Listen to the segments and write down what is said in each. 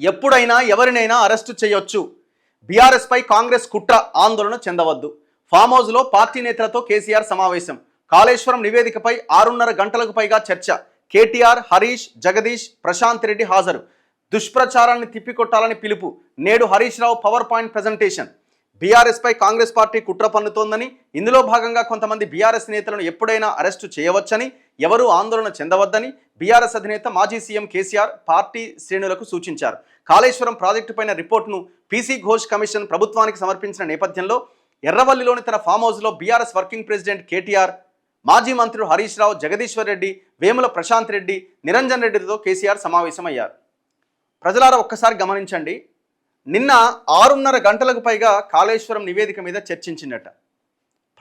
ఎప్పుడైనా ఎవరినైనా అరెస్టు చేయొచ్చు. బీఆర్ఎస్ పై కాంగ్రెస్ కుట్ర, ఆందోళన చెందవద్దు. ఫామ్ హౌస్ లో పార్టీ నేతలతో కేసీఆర్ సమావేశం. కాళేశ్వరం నివేదికపై 6:30 గంటలకు పైగా చర్చ. కేటీఆర్, హరీష్, జగదీష్, ప్రశాంత్ రెడ్డి హాజరు. దుష్ప్రచారాన్ని తిప్పికొట్టాలని పిలుపు. నేడు Harish Rao power point presentation. BRS పై కాంగ్రెస్ పార్టీ కుట్ర పన్నుతోందని, ఇందులో భాగంగా కొంతమంది బీఆర్ఎస్ నేతలను ఎప్పుడైనా అరెస్టు చేయవచ్చని, ఎవరూ ఆందోళన చెందవద్దని బీఆర్ఎస్ అధినేత మాజీ సీఎం కేసీఆర్ పార్టీ శ్రేణులకు సూచించారు. కాళేశ్వరం ప్రాజెక్టుపైన రిపోర్టును పీసీ ఘోష్ కమిషన్ ప్రభుత్వానికి సమర్పించిన నేపథ్యంలో ఎర్రవల్లిలోని తన ఫామ్ హౌస్లో బీఆర్ఎస్ వర్కింగ్ ప్రెసిడెంట్ కేటీఆర్, మాజీ మంత్రులు హరీష్ రావు, జగదీశ్వర్ రెడ్డి, వేముల ప్రశాంత్ రెడ్డి, నిరంజన్ రెడ్డితో కేసీఆర్ సమావేశమయ్యారు. ప్రజలారా ఒక్కసారి గమనించండి. నిన్న 6:30 గంటలకు పైగా కాళేశ్వరం నివేదిక మీద చర్చించిందట.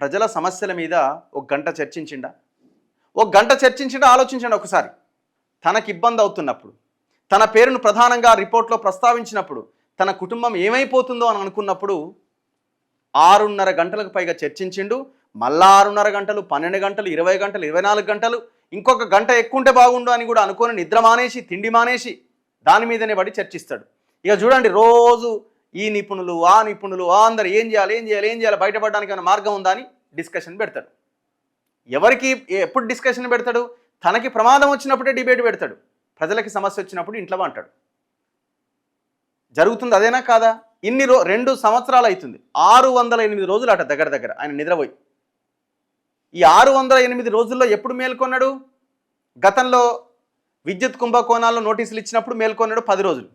ప్రజల సమస్యల మీద ఒక గంట చర్చించిండా? ఒక గంట చర్చించిండా? ఆలోచించండి ఒకసారి. తనకి ఇబ్బంది అవుతున్నప్పుడు, తన పేరును ప్రధానంగా రిపోర్ట్లో ప్రస్తావించినప్పుడు, తన కుటుంబం ఏమైపోతుందో అని అనుకున్నప్పుడు 6:30 గంటలకు పైగా చర్చించిండు. మళ్ళా 6:30 గంటలు, 12 గంటలు, 20 గంటలు, 24 గంటలు, ఇంకొక గంట ఎక్కువ ఉంటే బాగుండు అని కూడా అనుకొని నిద్ర మానేసి, తిండి మానేసి దాని మీదనే పడి చర్చిస్తాడు. ఇక చూడండి, రోజు ఈ నిపుణులు, ఆ నిపుణులు, అందరు ఏం చేయాలి బయటపడడానికి ఏమైనా మార్గం ఉందా అని డిస్కషన్ పెడతాడు. ఎవరికి ఎప్పుడు డిస్కషన్ పెడతాడు? తనకి ప్రమాదం వచ్చినప్పుడే డిబేట్ పెడతాడు. ప్రజలకి సమస్య వచ్చినప్పుడు ఇంట్లో అంటాడు. జరుగుతుంది అదేనా కాదా? 2 సంవత్సరాలు అవుతుంది. 608 రోజులు అట దగ్గర ఆయన నిద్రపోయి. ఈ 608 రోజుల్లో ఎప్పుడు మేల్కొన్నాడు? గతంలో విద్యుత్ కుంభకోణాల్లో నోటీసులు ఇచ్చినప్పుడు మేల్కొన్నాడు 10 రోజులు.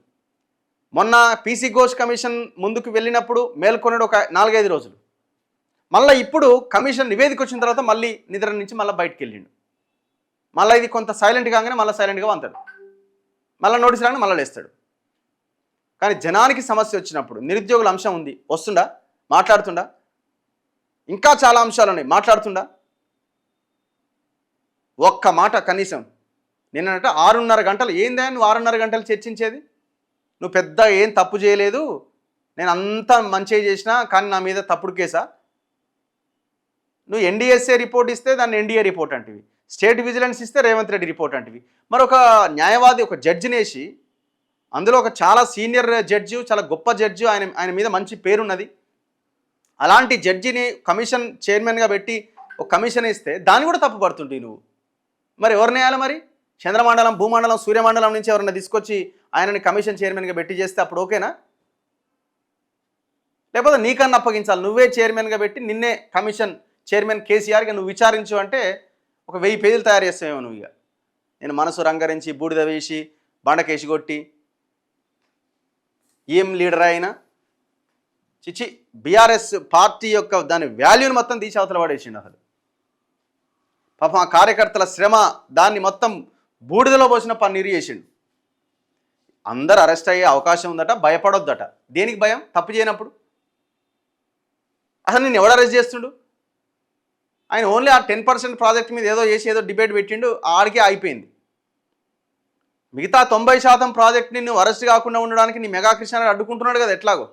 మొన్న పీసీ ఘోష్ కమిషన్ ముందుకు వెళ్ళినప్పుడు మేల్కొన్నాడు ఒక 4-5 రోజులు. మళ్ళీ ఇప్పుడు కమిషన్ నివేదిక వచ్చిన తర్వాత మళ్ళీ నిద్ర నుంచి మళ్ళీ బయటకు వెళ్ళిండు. మళ్ళీ ఇది కొంత సైలెంట్ కాగానే మళ్ళీ సైలెంట్గా వంతాడు. మళ్ళీ నోటీస్ రాగానే మళ్ళీ లేస్తాడు. కానీ జనానికి సమస్య వచ్చినప్పుడు, నిరుద్యోగుల అంశం ఉంది, వస్తుండా? మాట్లాడుతుండా? ఇంకా చాలా అంశాలు ఉన్నాయి, మాట్లాడుతుండా? ఒక్క మాట కనీసం. నిన్నట 6:30 గంటలు ఏందా నువ్వు 6:30 గంటలు చర్చించేది? నువ్వు పెద్ద ఏం తప్పు చేయలేదు, నేను అంతా మంచిగా చేసినా కానీ నా మీద తప్పుడు కేసా? నువ్వు ఎన్డీఎస్ఏ రిపోర్ట్ ఇస్తే దాన్ని ఎన్డీఏ రిపోర్ట్ అంటివి, స్టేట్ విజిలెన్స్ ఇస్తే రేవంత్ రెడ్డి రిపోర్ట్ అంటివి. మరి ఒక న్యాయవాది, ఒక జడ్జిని వేసి, అందులో ఒక చాలా సీనియర్ జడ్జి, చాలా గొప్ప జడ్జి, ఆయన మీద మంచి పేరున్నది, అలాంటి జడ్జిని కమిషన్ చైర్మన్గా పెట్టి ఒక కమిషన్ ఇస్తే దాన్ని కూడా తప్పు పడుతుంటే నువ్వు మరి ఎవరిని వేయాలి? మరి చంద్రమండలం, భూమండలం, సూర్యమండలం నుంచి ఎవరైనా తీసుకొచ్చి ఆయనని కమిషన్ చైర్మన్గా పెట్టి చేస్తే అప్పుడు ఓకేనా? లేకపోతే నీకన్నా అప్పగించాలి, నువ్వే చైర్మన్గా పెట్టి నిన్నే కమిషన్ చైర్మన్ కేసీఆర్గా నువ్వు విచారించు అంటే ఒక 1000 పేజీలు తయారు చేస్తావేమో నువ్వు. ఇక నేను మనసు రంగరించి, బూడిద వేసి, బండకేసి కొట్టి ఏం లీడర్ అయినా చిచి బీఆర్ఎస్ పార్టీ యొక్క దాని వాల్యూని మొత్తం తీసి అవతల పడేసిండు. అసలు పాపం ఆ కార్యకర్తల శ్రమ దాన్ని మొత్తం బూడిదలో పోసిన పన్నీరు చేసిండు. అందరు అరెస్ట్ అయ్యే అవకాశం ఉందట, భయపడొద్దట. దేనికి భయం? తప్పు చేయనప్పుడు. అసలు నేను ఎవడు అరెస్ట్ చేస్తుండు? ఆయన ఓన్లీ ఆ 10% ప్రాజెక్ట్ మీద ఏదో చేసి ఏదో డిబేట్ పెట్టిండు, ఆడికే అయిపోయింది. మిగతా 90% ప్రాజెక్ట్ని నువ్వు అరెస్ట్ కాకుండా ఉండడానికి నీ మెగా కృష్ణ అడ్డుకుంటున్నాడు కదా ఎట్లాగో.